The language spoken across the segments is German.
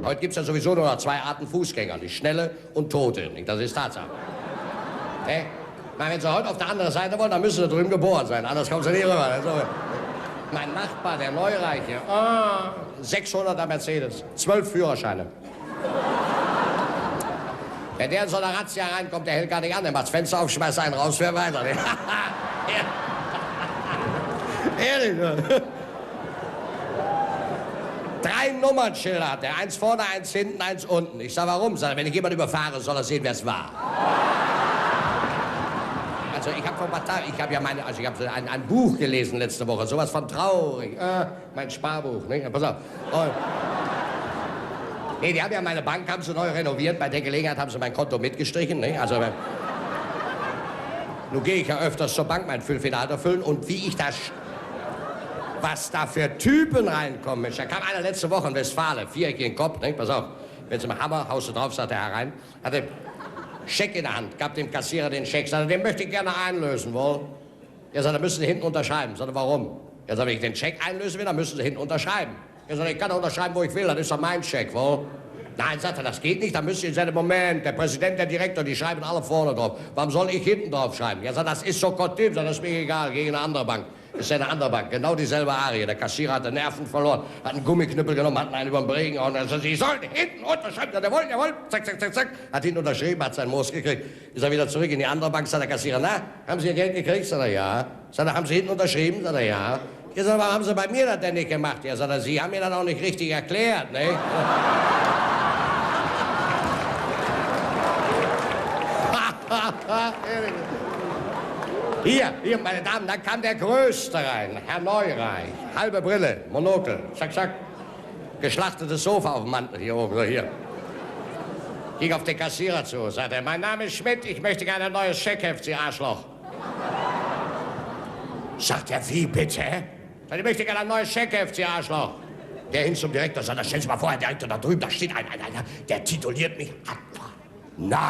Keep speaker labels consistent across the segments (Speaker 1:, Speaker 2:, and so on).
Speaker 1: Heute gibt's ja sowieso nur noch zwei Arten Fußgänger, die Schnelle und Tote. Nicht? Das ist Tatsache. Okay? Na, wenn Sie heute auf der anderen Seite wollen, dann müssen Sie drüben geboren sein, anders kommen Sie nicht rüber. Also, mein Nachbar, der Neureiche, 600er Mercedes, 12 Führerscheine. Wenn der in so eine Razzia reinkommt, der hält gar nicht an, der macht das Fenster auf, schmeißt einen raus, fährt weiter. Ehrlich, ne? 3 Nummernschilder hat er, eins vorne, eins hinten, eins unten. Ich sag, warum? Sag, wenn ich jemanden überfahre, soll er sehen, wer es war. Also ich habe vor ein paar Tagen, ich habe ja ein Buch gelesen letzte Woche, sowas von traurig. Mein Sparbuch, ne? Pass auf. Nee, die haben ja meine Bank, haben sie neu renoviert. Bei der Gelegenheit haben sie mein Konto mitgestrichen, ne? Also, nun gehe ich ja öfters zur Bank mein Füllfederhalter füllen und wie ich das... Was da für Typen reinkommen, Mensch. Da kam einer letzte Woche in Westfalen, viereckigen Kopf, ne? Pass auf. Wenn Sie mal Hammer, haust du drauf, sagt er herein. Hatte Scheck in der Hand, gab dem Kassierer den Scheck. Sagte, den möchte ich gerne einlösen, wohl. Er sagt, da müssen Sie hinten unterschreiben. Sagte, warum? Er sagt, wenn ich den Scheck einlösen will, dann müssen Sie hinten unterschreiben. Er sagt, ich kann unterschreiben, wo ich will, das ist doch mein Scheck, wohl. Nein, sagt er, das geht nicht, dann müssen Sie sagen, Moment, der Präsident, der Direktor, die schreiben alle vorne drauf. Warum soll ich hinten drauf schreiben? Er sagt, das ist so Kottim, das ist mir egal, gegen eine andere Bank. Das ist ja eine andere Bank, genau dieselbe Arie. Der Kassierer hat die Nerven verloren, hat einen Gummiknüppel genommen, hat einen über den Regen gehauen. Er sagt, Sie sollen hinten unterschreiben. Jawohl, zack, zack, zack, zack. Hat hinten unterschrieben, hat seinen Moos gekriegt. Ist er wieder zurück in die andere Bank, sagt der Kassierer, na, haben Sie Ihr Geld gekriegt? Sagt er, ja. Sagt er, haben Sie hinten unterschrieben? Sagt er, ja. Ich sag, warum haben Sie bei mir das denn nicht gemacht? Er sagt, Sie haben mir das auch nicht richtig erklärt, ne? Hier, meine Damen, da kam der Größte rein, Herr Neureich. Halbe Brille, Monokel, zack, zack. Geschlachtetes Sofa auf dem Mantel, hier oben, so hier. Ging auf den Kassierer zu, sagte er, mein Name ist Schmidt, ich möchte gerne ein neues Scheckheft, Sie Arschloch. Sagt er, wie bitte? Sagt, ich möchte gerne ein neues Scheckheft, Sie Arschloch. Der hin zum Direktor, sagt er, stellen Sie mal vor, Herr Direktor, da drüben, da steht einer, der tituliert mich. Nein.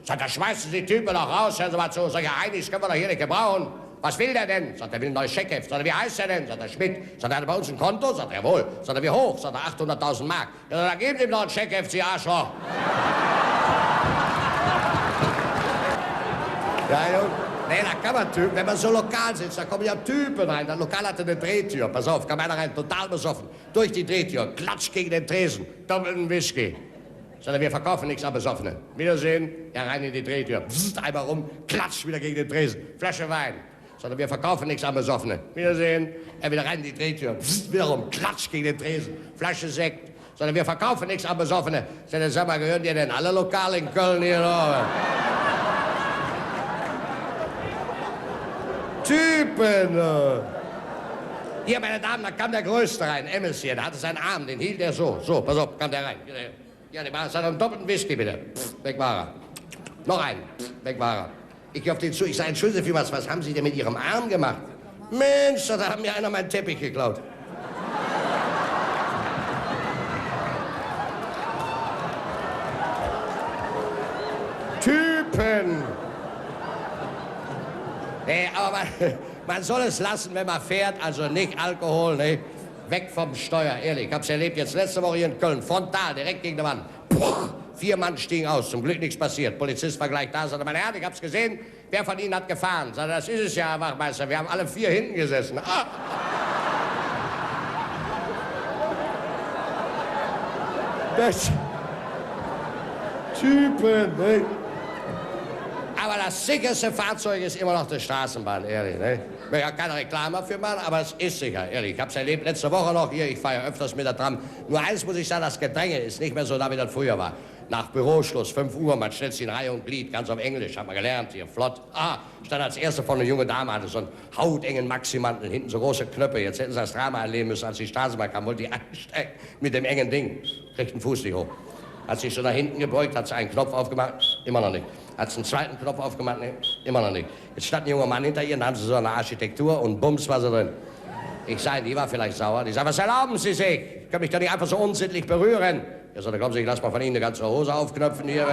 Speaker 1: Sagt er, schmeißen Sie die Typen doch raus, hören Sie mal zu. Sag ich, ja, einiges können wir doch hier nicht gebrauchen. Was will der denn? Sagt er, will ein neues Scheckheft. Sagt er, wie heißt der denn? Sagt er, Schmidt. Sagt er, hat er bei uns ein Konto? Sagt er, jawohl. Sagt er, wie hoch? Sagt er, 800.000 Mark. Ja, dann geben Sie ihm doch ein Scheckheft, Sie Arschloch. Ja, nee, da kann man Typen, wenn man so lokal sitzt, da kommen ja Typen rein. Das Lokal hatte eine Drehtür. Pass auf, kam einer rein, total besoffen. Durch die Drehtür, klatsch gegen den Tresen, doppelten Whisky. Sagt er, wir verkaufen nichts an Besoffene. Wiedersehen, ja, rein in die Drehtür. Psst, einmal rum, klatsch, wieder gegen den Tresen. Flasche Wein. Sagt er, wir verkaufen nichts an Besoffene. Wiedersehen, er wieder rein in die Drehtür. Psst, wieder rum, klatsch gegen den Tresen. Flasche Sekt. Sagt er, wir verkaufen nichts an Besoffene. Sagt er, sag mal, gehören dir denn alle Lokale in Köln hier noch? Typen! Hier, meine Damen, da kam der Größte rein, Emmels hier. Der hatte seinen Arm, den hielt er so. So, pass auf, kam der rein. Ja, der hat einen doppelten Whisky, bitte. Pff, weg war er. Noch einen. Pff, weg war er. Ich gehe auf den zu. Ich sage, entschuldigen Sie, was haben Sie denn mit Ihrem Arm gemacht? Mensch, da hat mir einer meinen Teppich geklaut. Typen! Nee, aber man soll es lassen, wenn man fährt, also nicht Alkohol, ne? Weg vom Steuer, ehrlich. Ich hab's erlebt jetzt letzte Woche hier in Köln, frontal, direkt gegen die Wand. Puh, 4 Mann stiegen aus, zum Glück nichts passiert. Polizist war gleich da, sagte, meine Herren, ich hab's gesehen, wer von Ihnen hat gefahren? Sagte, das ist es ja, Herr Wachmeister, wir haben alle 4 hinten gesessen. Ah. Das Typen, ne? Aber das sicherste Fahrzeug ist immer noch die Straßenbahn, ehrlich, ne? Ich will ja keine Reklame dafür machen, aber es ist sicher, ehrlich. Ich hab's erlebt letzte Woche noch hier, ich fahre ja öfters mit der Tram. Nur eins muss ich sagen, das Gedränge ist nicht mehr so da, wie das früher war. Nach Büroschluss, 5 Uhr, man stellt sich in Reihe und Glied, ganz auf Englisch, haben wir gelernt, hier, flott. Stand als erste von einer junge Dame, hatte so einen hautengen Maximantel, hinten so große Knöpfe. Jetzt hätten sie das Drama erleben müssen, als die Straßenbahn kam, wollte die einsteigen mit dem engen Ding. Kriegt den Fuß nicht hoch. Hat sich so nach hinten gebeugt, hat sie einen Knopf aufgemacht, immer noch nicht. Hat sie einen zweiten Knopf aufgemacht, nee, immer noch nicht. Jetzt stand ein junger Mann hinter ihr, dann haben sie so eine Architektur und bums war sie drin. Ich sage, die war vielleicht sauer. Die sagt, was erlauben Sie sich? Ich kann mich doch nicht einfach so unsittlich berühren. Er sagt, kommen Sie, ich lass mal von Ihnen eine ganze Hose aufknöpfen hier.